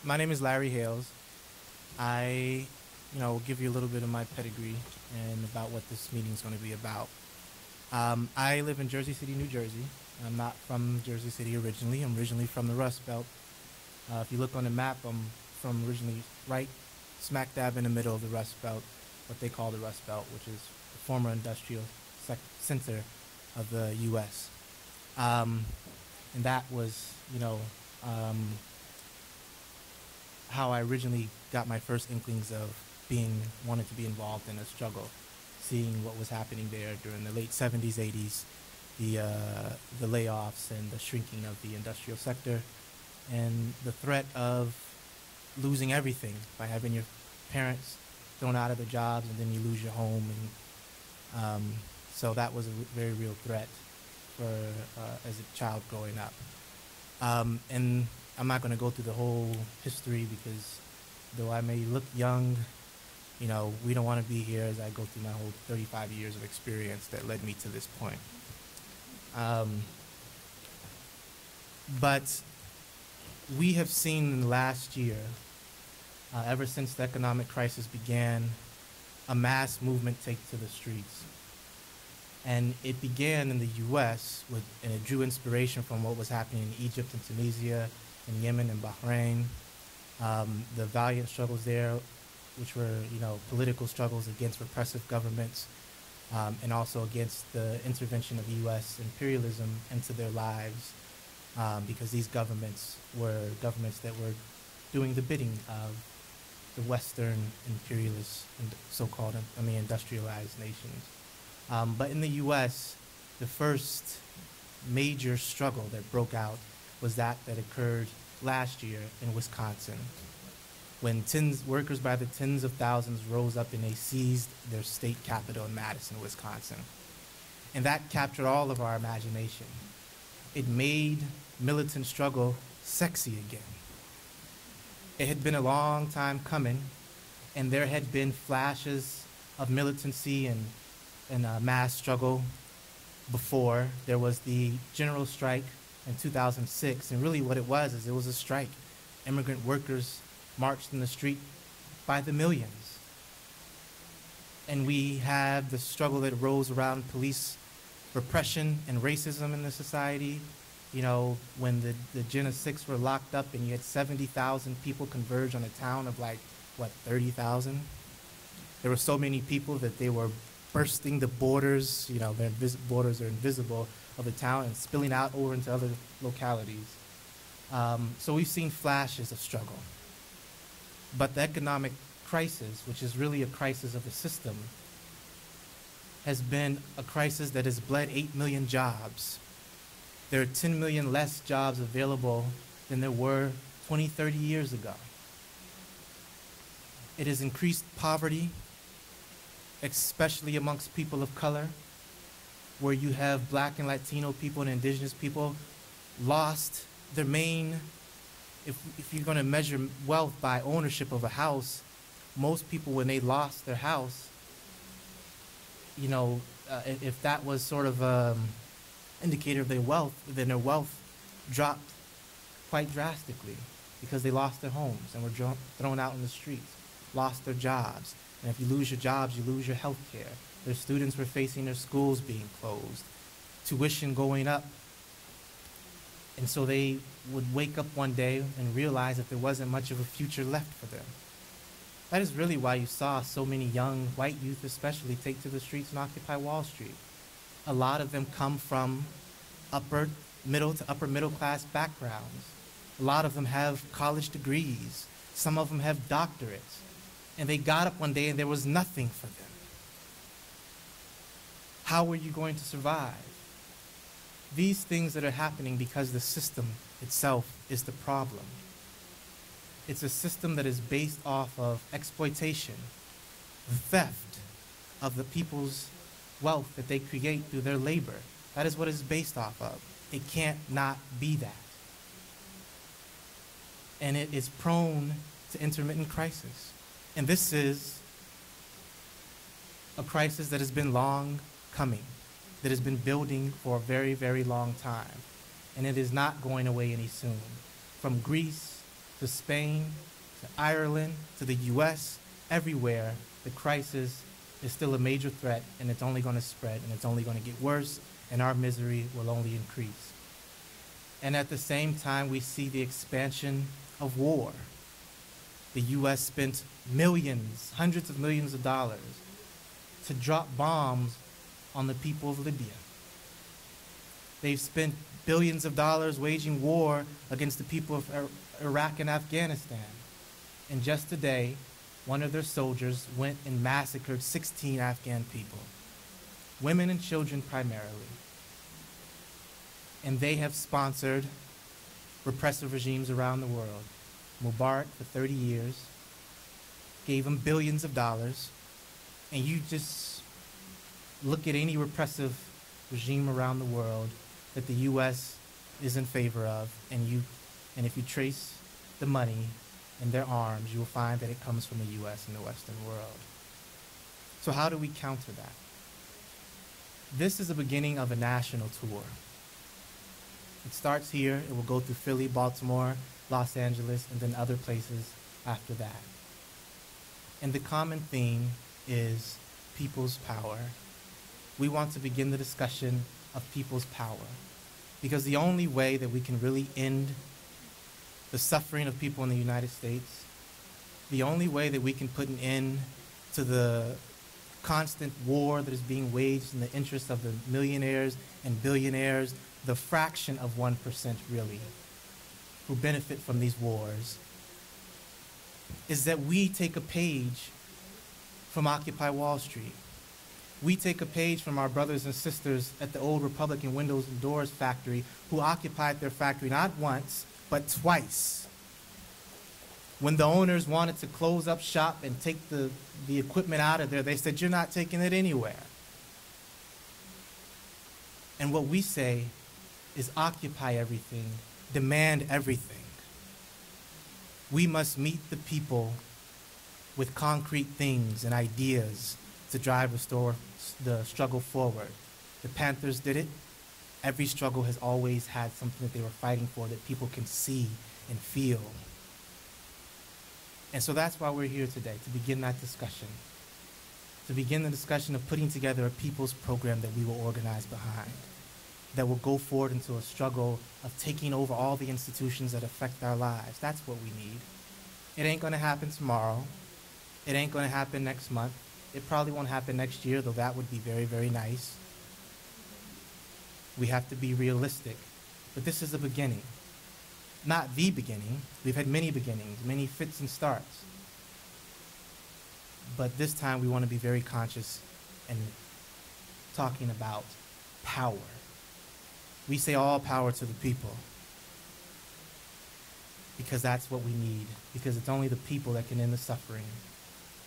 My name is Larry Hales. I, will give you a little bit of my pedigree and about what this meeting is going to be about. I live in Jersey City, New Jersey. I'm not from Jersey City originally. I'm originally from the Rust Belt. If you look on the map, I'm from originally right smack dab in the middle of the Rust Belt, what they call the Rust Belt, which is the former industrial center of the U.S. And that was, um, how I originally got my first inklings of wanted to be involved in a struggle, seeing what was happening there during the late 70s, 80s, the layoffs and the shrinking of the industrial sector, and the threat of losing everything by having your parents thrown out of their jobs and then you lose your home, and so that was a very real threat for as a child growing up. And I'm not going to go through the whole history because though I may look young, we don't want to be here as I go through my whole 35 years of experience that led me to this point. But we have seen in the last year, ever since the economic crisis began, a mass movement take to the streets. And it began in the U.S. And it drew inspiration from what was happening in Egypt and Tunisia, in Yemen and Bahrain, the valiant struggles there, which were, political struggles against repressive governments, and also against the intervention of U.S. imperialism into their lives, because these governments were governments that were doing the bidding of the Western imperialist and so-called, industrialized nations. But in the U.S., the first major struggle that broke out was that occurred last year in Wisconsin, when workers by the tens of thousands rose up and they seized their state capital in Madison, Wisconsin. And that captured all of our imagination. It made militant struggle sexy again. It had been a long time coming, and there had been flashes of militancy and mass struggle before. There was the general strike in 2006, and really what it was is it was a strike. Immigrant workers marched in the street by the millions. And we had the struggle that rose around police repression and racism in the society. When the Gen of Six were locked up and you had 70,000 people converge on a town of 30,000. There were so many people that they were bursting the borders, their borders are invisible, of the town and spilling out over into other localities. So we've seen flashes of struggle. But the economic crisis, which is really a crisis of the system, has been a crisis that has bled 8 million jobs. There are 10 million less jobs available than there were 20, 30 years ago. It has increased poverty, especially amongst people of color, where you have Black and Latino people and indigenous people lost their main, if you're going to measure wealth by ownership of a house, most people, when they lost their house, if that was sort of indicator of their wealth, then their wealth dropped quite drastically because they lost their homes and were thrown out in the streets, lost their jobs. And if you lose your jobs, you lose your health care. Their students were facing their schools being closed, tuition going up. And so they would wake up one day and realize that there wasn't much of a future left for them. That is really why you saw so many young white youth especially take to the streets and occupy Wall Street. A lot of them come from upper middle to upper middle class backgrounds. A lot of them have college degrees. Some of them have doctorates. And they got up one day and there was nothing for them. How were you going to survive? These things that are happening because the system itself is the problem. It's a system that is based off of exploitation, theft of the people's wealth that they create through their labor. That is what it's based off of. It can't not be that. And it is prone to intermittent crisis. And this is a crisis that has been long coming, that has been building for a very, very long time. And it is not going away any soon. From Greece to Spain, to Ireland, to the US, everywhere, the crisis is still a major threat, and it's only going to spread, and it's only going to get worse, and our misery will only increase. And at the same time, we see the expansion of war. The US spent millions, hundreds of millions of dollars to drop bombs on the people of Libya. They've spent billions of dollars waging war against the people of Iraq and Afghanistan. And just today, one of their soldiers went and massacred 16 Afghan people, women and children primarily. And they have sponsored repressive regimes around the world. Mubarak for 30 years, gave him billions of dollars, and you just look at any repressive regime around the world that the U.S. is in favor of, and if you trace the money in their arms, you will find that it comes from the U.S. and the Western world. So how do we counter that? This is the beginning of a national tour. It starts here, it will go through Philly, Baltimore, Los Angeles, and then other places after that. And the common theme is people's power. We want to begin the discussion of people's power, because the only way that we can really end the suffering of people in the United States, the only way that we can put an end to the constant war that is being waged in the interest of the millionaires and billionaires, the fraction of 1% really, who benefit from these wars, is that we take a page from Occupy Wall Street. We take a page from our brothers and sisters at the old Republican Windows and Doors factory, who occupied their factory not once, but twice. When the owners wanted to close up shop and take the equipment out of there, they said, "You're not taking it anywhere." And what we say is occupy everything, demand everything. We must meet the people with concrete things and ideas to drive the struggle forward. The Panthers did it. Every struggle has always had something that they were fighting for that people can see and feel. And so that's why we're here today, to begin that discussion, to begin the discussion of putting together a people's program that we will organize behind, that will go forward into a struggle of taking over all the institutions that affect our lives. That's what we need. It ain't going to happen tomorrow. It ain't going to happen next month. It probably won't happen next year, though that would be very, very nice. We have to be realistic. But this is the beginning. Not the beginning. We've had many beginnings, many fits and starts. But this time we want to be very conscious and talking about power. We say all power to the people, because that's what we need, because it's only the people that can end the suffering.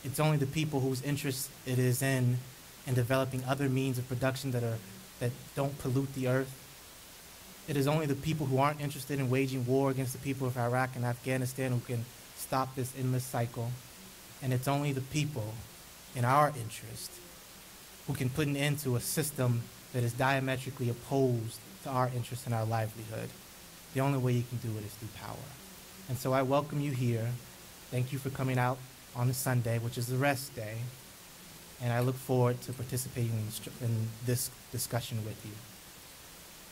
It's only the people whose interest it is in developing other means of production that don't pollute the earth. It is only the people who aren't interested in waging war against the people of Iraq and Afghanistan who can stop this endless cycle. And it's only the people in our interest who can put an end to a system that is diametrically opposed to our interests and our livelihood. The only way you can do it is through power. And so I welcome you here. Thank you for coming out on a Sunday, which is the rest day. And I look forward to participating in this discussion with you.